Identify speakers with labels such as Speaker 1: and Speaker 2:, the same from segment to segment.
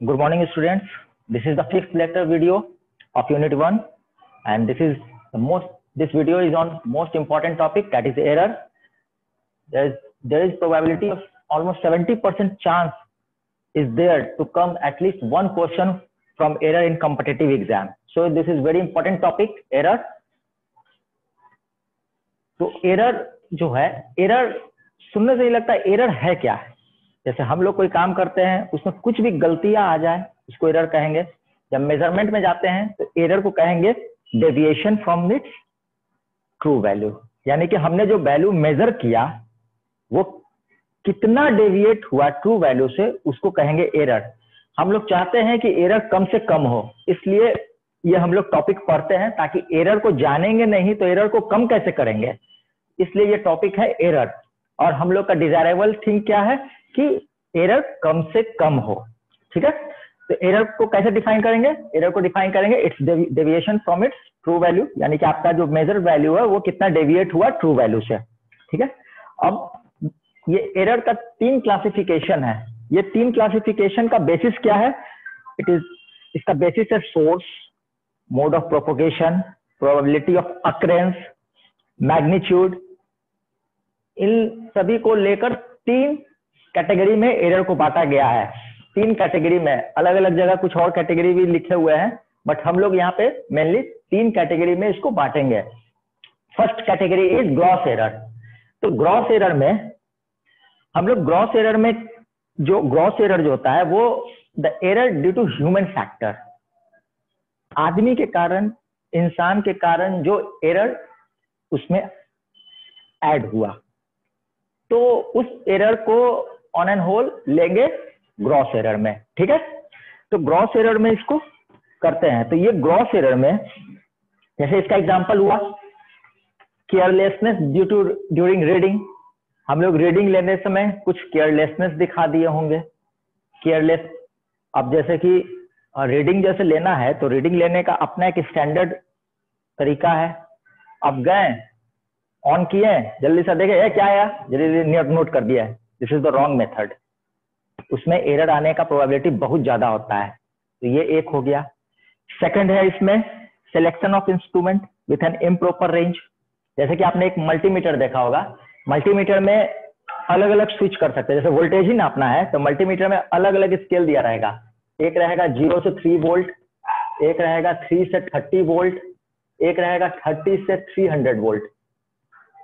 Speaker 1: Good morning, students. This is the fifth lecture video of Unit 1, and this video is on most important topic, that is error. There is probability of almost 70% chance is there to come at least one question from error in competitive exam. So this is very important topic, error. तो error जो है, error सुनने से ही लगता है error है क्या है। जैसे हम लोग कोई काम करते हैं, उसमें कुछ भी गलतियां आ जाए, उसको एरर कहेंगे। जब मेजरमेंट में जाते हैं तो एरर को कहेंगे deviation from its true value, यानी कि हमने जो वैल्यू मेजर किया वो कितना डेविएट हुआ ट्रू वैल्यू से, उसको कहेंगे एरर। हम लोग चाहते हैं कि एरर कम से कम हो, इसलिए ये हम लोग टॉपिक पढ़ते हैं, ताकि एरर को जानेंगे नहीं तो एरर को कम कैसे करेंगे, इसलिए ये टॉपिक है एरर। और हम लोग का डिजायरेबल थिंग क्या है कि एरर कम से कम हो। ठीक है, तो एरर को कैसे डिफाइन करेंगे? एरर को डिफाइन करेंगे it's deviation from its true value, यानी कि आपका जो मेजर वैल्यू है वो कितना डेविएट हुआ ट्रू वैल्यू से। ठीक है, अब ये एरर का 3 क्लासिफिकेशन है। ये 3 क्लासिफिकेशन का बेसिस क्या है? इसका बेसिस है source, mode of propagation, probability of occurrence, magnitude. इन सभी को लेकर 3 कैटेगरी में एरर को बांटा गया है। 3 कैटेगरी में, अलग अलग जगह कुछ और कैटेगरी भी लिखे हुए हैं, बट हम लोग यहाँ पे मेनली 3 कैटेगरी में इसको बांटेंगे। First category is gross error. तो ग्रॉस एरर में हम लोग ग्रॉस एरर में जो होता है वो the error due to human factor, आदमी के कारण, इंसान के कारण जो एरर उसमें ऐड हुआ, तो उस एरर को ऑन एंड होल लेंगे ग्रॉस एरर में। ठीक है, तो ग्रॉस एरर में इसको करते हैं। तो ये ग्रॉस एरर में, जैसे इसका एग्जांपल हुआ carelessness due to during reading. हम लोग रीडिंग लेने समय कुछ केयरलेसनेस दिखा दिए होंगे, केयरलेस। अब जैसे कि रीडिंग जैसे लेना है तो रीडिंग लेने का अपना एक स्टैंडर्ड तरीका है। अब गए, ऑन किए, जल्दी से देखे क्या है, जल्दी नोट कर दिया है, this is the wrong method. उसमें एरर आने का प्रोबेबिलिटी बहुत ज्यादा होता है। तो ये एक हो गया। सेकंड है इसमें selection of instrument with an improper range. जैसे कि आपने एक मल्टीमीटर देखा होगा, मल्टीमीटर में अलग अलग स्विच कर सकते हैं। जैसे वोल्टेज ही नापना है तो मल्टीमीटर में अलग अलग स्केल दिया रहेगा। एक रहेगा 0 से 3 वोल्ट, एक रहेगा 3 से 30 वोल्ट, एक रहेगा 30 से 300 वोल्ट।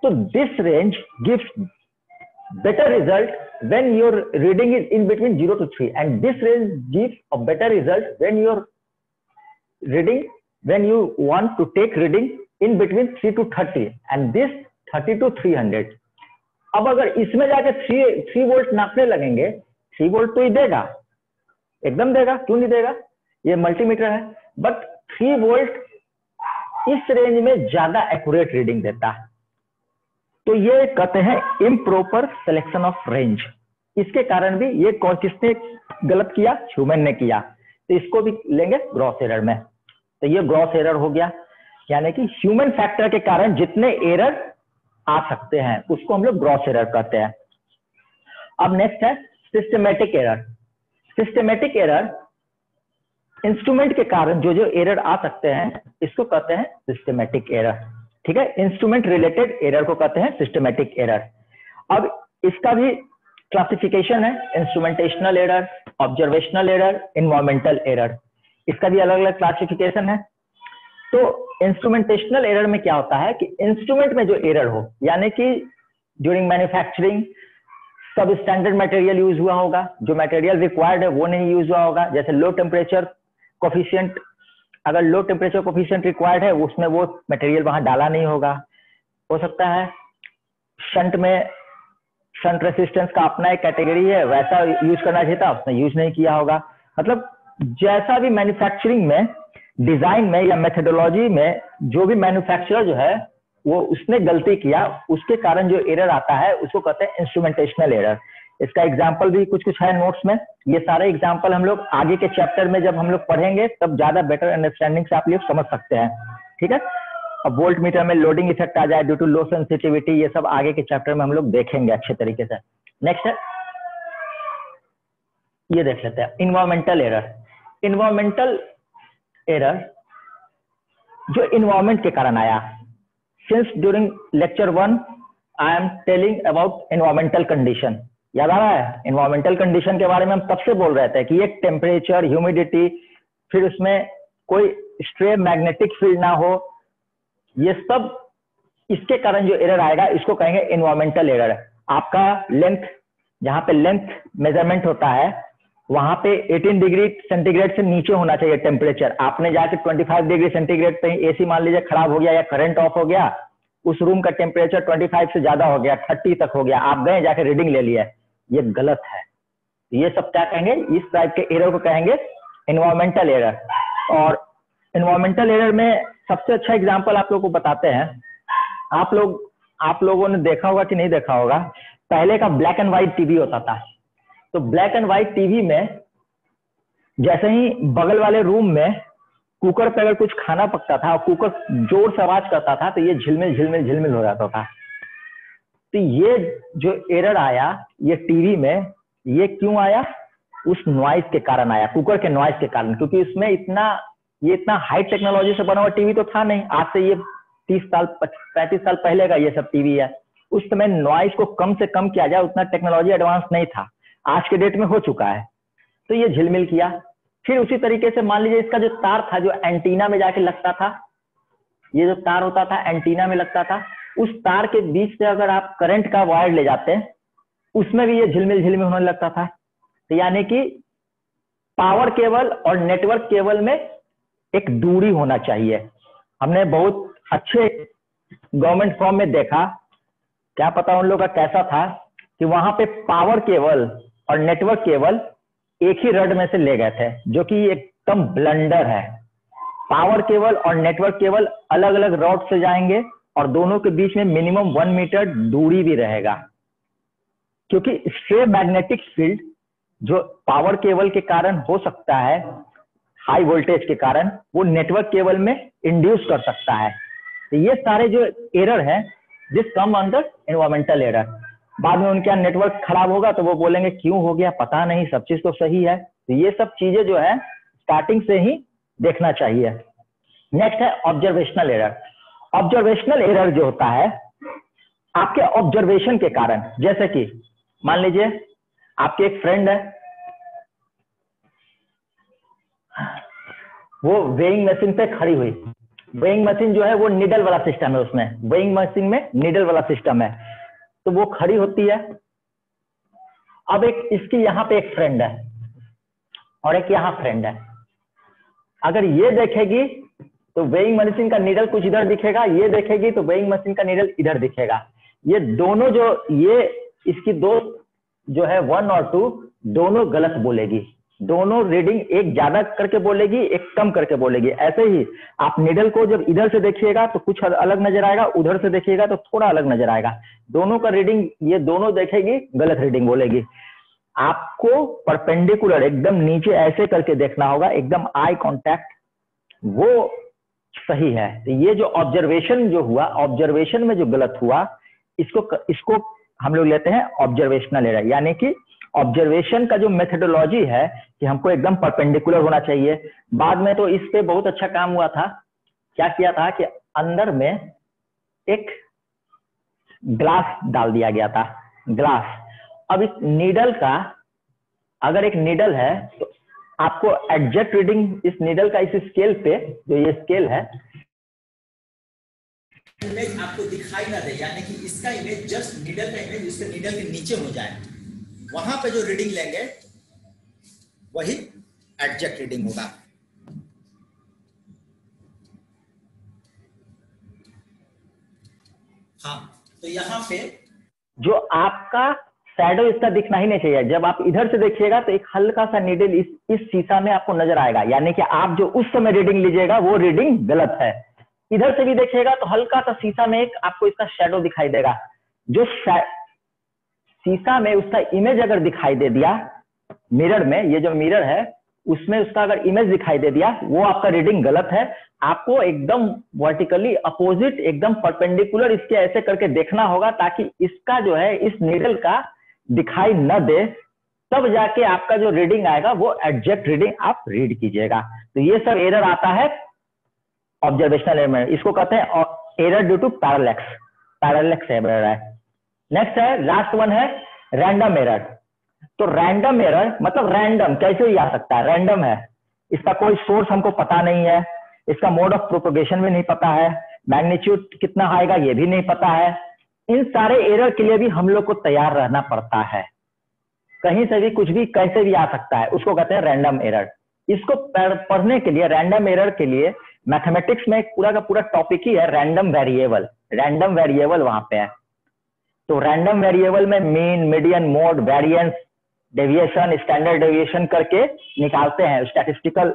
Speaker 1: तो this range gives better result when your reading is in between 0 to 3, and this range gives a better result when your reading, when you want to take reading in between 3 to 30 and this 30 to 300। अब अगर इसमें जाके 3 volt नापने लगेंगे, 3 volt तो ही देगा, एकदम देगा, क्यों नहीं देगा, ये मल्टीमीटर है। बट 3 वोल्ट इस रेंज में ज्यादा एक्यूरेट रीडिंग देता है। तो ये कहते हैं इम्प्रॉपर सिलेक्शन ऑफ रेंज। इसके कारण भी ये किसने गलत किया? ह्यूमन ने किया। तो इसको भी लेंगे ग्रॉस एरर में। तो ये ग्रॉस एरर हो गया, यानी कि ह्यूमन फैक्टर के कारण जितने एरर आ सकते हैं उसको हम लोग ग्रॉस एरर कहते हैं। अब नेक्स्ट है systematic error. Systematic error, instrument के कारण जो एरर आ सकते हैं इसको कहते हैं सिस्टमेटिक एरर। ठीक है, इंस्ट्रूमेंट रिलेटेड एरर को कहते हैं सिस्टमेटिक एरर। अब इसका भी क्लासिफिकेशन है, instrumentational error, observational error, environmental error. इसका भी अलग अलग क्लासिफिकेशन है। तो इंस्ट्रूमेंटेशनल एरर में क्या होता है कि इंस्ट्रूमेंट में जो एरर हो, यानी कि ड्यूरिंग मैन्युफैक्चरिंग सब स्टैंडर्ड मटेरियल यूज हुआ होगा, जो मटेरियल रिक्वायर्ड है वो नहीं यूज हुआ होगा। जैसे लो टेम्परेचर कोफिशिएंट, अगर लो टेम्परेचर कोफिशिएंट रिक्वायर्ड है, उसमें वो मटेरियल वहां डाला नहीं होगा। हो सकता है शंट में शंट रेसिस्टेंस का अपना एक कैटेगरी है, वैसा यूज करना चाहिए था, उसने यूज नहीं किया होगा। मतलब जैसा भी मैन्युफैक्चरिंग में, डिजाइन में या मेथोडोलॉजी में जो भी मैन्युफैक्चरर जो है वो उसने गलती किया, उसके कारण जो एरर आता है उसको कहते हैं इंस्ट्रूमेंटेशनल एरर। इसका एग्जाम्पल भी कुछ है नोट्स में। ये सारे एग्जाम्पल हम लोग आगे के चैप्टर में जब हम लोग पढ़ेंगे तब ज्यादा बेटर अंडरस्टैंडिंग से आप लोग समझ सकते हैं। ठीक है, अब वोल्ट मीटर में लोडिंग इफेक्ट आ जाए ड्यू टू लो सेंसिटिविटी, ये सब आगे के चैप्टर में हम लोग देखेंगे अच्छे तरीके से। नेक्स्ट है, ये देख लेते हैं इन्वायरमेंटल एरर। इन्वायरमेंटल एरर जो इन्वायरमेंट के कारण आया। Since during lecture 1 I am telling about environmental condition, याद आ रहा है? इन्वायरमेंटल कंडीशन के बारे में हम तब से बोल रहे थे कि एक टेम्परेचर, ह्यूमिडिटी, फिर उसमें कोई स्ट्रे मैग्नेटिक फील्ड ना हो, ये सब इसके कारण जो एरर आएगा इसको कहेंगे इन्वायरमेंटल एरर। आपका लेंथ, जहां पे लेंथ मेजरमेंट होता है वहां पे 18 डिग्री सेंटीग्रेड से नीचे होना चाहिए टेम्परेचर। आपने जाके 25 डिग्री सेंटीग्रेड पे एसी मान लीजिए खराब हो गया या करंट ऑफ हो गया, उस रूम का टेम्परेचर 25 से ज्यादा हो गया, 30 तक हो गया, आप गए जाके रीडिंग ले लिया, ये गलत है। ये सब क्या कहेंगे? इस टाइप के एरर को कहेंगे इन्वायरमेंटल एरर। और इन्वायरमेंटल एरर में सबसे अच्छा एग्जांपल आप लोगों को बताते हैं। आप लोगों ने देखा होगा कि नहीं देखा होगा, पहले का ब्लैक एंड व्हाइट टीवी होता था। तो ब्लैक एंड व्हाइट टीवी में जैसे ही बगल वाले रूम में कुकर पे अगर कुछ खाना पकता था और कुकर जोर से आवाज करता था तो ये झिलमिल झिलमिल झिलमिल हो जाता था। तो ये जो एरर आया ये टीवी में, ये क्यों आया? उस नॉइज के कारण आया, कुकर के नॉइज के कारण। क्योंकि इसमें ये इतना हाई टेक्नोलॉजी से बना हुआ टीवी तो था नहीं। आज से ये 30 साल 35 साल पहले का ये सब टीवी है। उस समय नॉइज को कम से कम किया जाए, उतना टेक्नोलॉजी एडवांस नहीं था। आज के डेट में हो चुका है। तो ये झिलमिल किया। फिर उसी तरीके से मान लीजिए इसका जो तार था जो एंटीना में जाके लगता था, ये जो तार होता था एंटीना में लगता था, उस तार के बीच से अगर आप करंट का वायर ले जाते उसमें भी ये झिलमिल झिलमिल होने लगता था। तो यानी कि पावर केबल और नेटवर्क केबल में एक दूरी होना चाहिए। हमने बहुत अच्छे गवर्नमेंट फॉर्म में देखा, क्या पता उन लोग का कैसा था, कि वहां पे पावर केबल और नेटवर्क केबल एक ही रड में से ले गए थे, जो कि एकदम ब्लंडर है। पावर केबल और नेटवर्क केबल अलग अलग रॉड से जाएंगे और दोनों के बीच में मिनिमम 1 मीटर दूरी भी रहेगा। क्योंकि स्ट्रे मैग्नेटिक फील्ड जो पावर केबल के कारण हो सकता है, हाई वोल्टेज के कारण, वो नेटवर्क केबल में इंड्यूस कर सकता है। तो ये सारे जो एरर है this come under environmental error. बाद में उनके यहाँ नेटवर्क खराब होगा तो वो बोलेंगे क्यों हो गया, पता नहीं, सब चीज तो सही है। तो ये सब चीजें जो है स्टार्टिंग से ही देखना चाहिए। नेक्स्ट है ऑब्जर्वेशनल एरर। ऑब्जर्वेशनल एरर जो होता है आपके ऑब्जर्वेशन के कारण, जैसे कि मान लीजिए आपके एक फ्रेंड है, वो वेइंग मशीन पे खड़ी हुई। वेइंग मशीन जो है वो नीडल वाला सिस्टम है, उसमें वेइंग मशीन में नीडल वाला सिस्टम है। तो वो खड़ी होती है। अब एक इसकी यहाँ पे एक फ्रेंड है और एक यहाँ फ्रेंड है। अगर ये देखेगी तो वेइंग मशीन का नीडल कुछ इधर दिखेगा, ये देखेगी तो वेइंग मशीन का नीडल इधर दिखेगा। ये दोनों जो ये इसकी दोस्त जो है 1 और 2 दोनों गलत बोलेगी। दोनों रीडिंग एक ज्यादा करके बोलेगी, एक कम करके बोलेगी। ऐसे ही आप नीडल को जब इधर से देखिएगा तो कुछ अलग नजर आएगा, उधर से देखिएगा तो थोड़ा अलग नजर आएगा। दोनों का रीडिंग ये दोनों देखेगी, गलत रीडिंग बोलेगी। आपको परपेंडिकुलर एकदम नीचे ऐसे करके देखना होगा, एकदम आई कांटेक्ट, वो सही है। तो ये जो ऑब्जर्वेशन जो हुआ, ऑब्जर्वेशन में जो गलत हुआ, इसको हम लोग लेते हैं ऑब्जर्वेशनल एरर। यानी कि ऑब्जर्वेशन का जो मेथोडोलॉजी है कि हमको एकदम परपेंडिकुलर होना चाहिए। बाद में तो इस पे बहुत अच्छा काम हुआ था। क्या किया था कि अंदर में एक ग्लास डाल दिया गया था, ग्लास। अब इस नीडल का, अगर एक नीडल है तो आपको एग्जैक्ट रीडिंग इस नीडल का इस स्केल पे, जो ये स्केल है,
Speaker 2: इमेज आपको दिखाई ना दे, यानी कि इसका इमेज जस्ट नीडल का इमेज इसके नीडल के नीचे हो जाए, वहां पे जो रीडिंग लेंगे वही एग्जैक्ट रीडिंग होगा। हाँ, तो यहाँ पे
Speaker 1: जो आपका शैडो इसका दिखना ही नहीं चाहिए। जब आप इधर से देखिएगा तो एक हल्का सा नीडल इस शीशा में आपको नजर आएगा, यानी कि आप जो उस समय रीडिंग लीजिएगा वो रीडिंग गलत है। इधर से भी देखिएगा तो हल्का सा शीशा में एक आपको इसका शैडो दिखाई देगा। जो शीशा में उसका इमेज अगर दिखाई दे दिया, मिरर में, ये जो मिरर है उसमें उसका अगर इमेज दिखाई दे दिया, वो आपका रीडिंग गलत है। आपको एकदम वर्टिकली अपोजिट, एकदम परपेंडिकुलर इसके ऐसे करके देखना होगा, ताकि इसका जो है इस नीडल का दिखाई न दे, तब जाके आपका जो रीडिंग आएगा वो एग्जैक्ट रीडिंग आप रीड कीजिएगा। तो ये सब एरर आता है ऑब्जर्वेशनल एरर में, इसको कहते हैं error due to parallax error है। नेक्स्ट है, लास्ट वन है रैंडम एरर। तो रैंडम एरर मतलब रैंडम कैसे ही आ सकता है, रैंडम है, इसका कोई सोर्स हमको पता नहीं है, इसका मोड ऑफ प्रोपोगेशन भी नहीं पता है, मैग्नीट्यूड कितना आएगा ये भी नहीं पता है। इन सारे एरर के लिए भी हम लोग को तैयार रहना पड़ता है, कहीं से भी कुछ भी कैसे भी आ सकता है, उसको कहते हैं रैंडम एरर। इसको पढ़ने के लिए, रैंडम एरर के लिए मैथमेटिक्स में पूरा का पूरा टॉपिक ही है रैंडम वेरिएबल। रैंडम वेरिएबल वहां पे है। तो रैंडम वेरिएबल में mean, median, mode, variance, deviation, standard deviation करके निकालते हैं। स्टैटिस्टिकल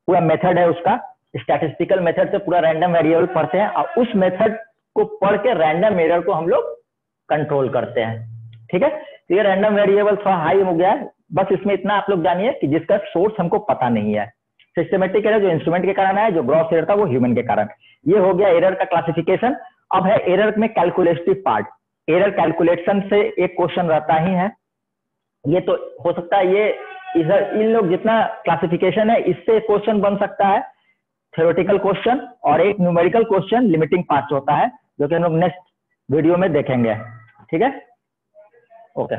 Speaker 1: पूरा मेथड है उसका, स्टैटिस्टिकल मेथड से पूरा रैंडम वेरिएबल पढ़ते हैं और उस मेथड को पढ़ के रैंडम एरर को हम लोग कंट्रोल करते हैं। ठीक है, तो ये रैंडम वेरिएबल थोड़ा हाई हो गया है, बस इसमें इतना आप लोग जानिए कि जिसका सोर्स हमको पता नहीं है। सिस्टमेटिक एरर जो इंस्ट्रूमेंट के कारण है, जो ग्रॉस एरर था वो ह्यूमन के कारण। ये हो गया एरर का क्लासिफिकेशन। अब है एरर में कैलकुलेटिव पार्ट। एरर कैलकुलेशन से एक क्वेश्चन रहता ही है, ये तो हो सकता है ये इधर इन लोग जितना क्लासिफिकेशन है इससे क्वेश्चन बन सकता है, थ्योरेटिकल क्वेश्चन, और एक न्यूमेरिकल क्वेश्चन लिमिटिंग पार्ट होता है जो कि हम लोग नेक्स्ट वीडियो में देखेंगे। ठीक है, ओके।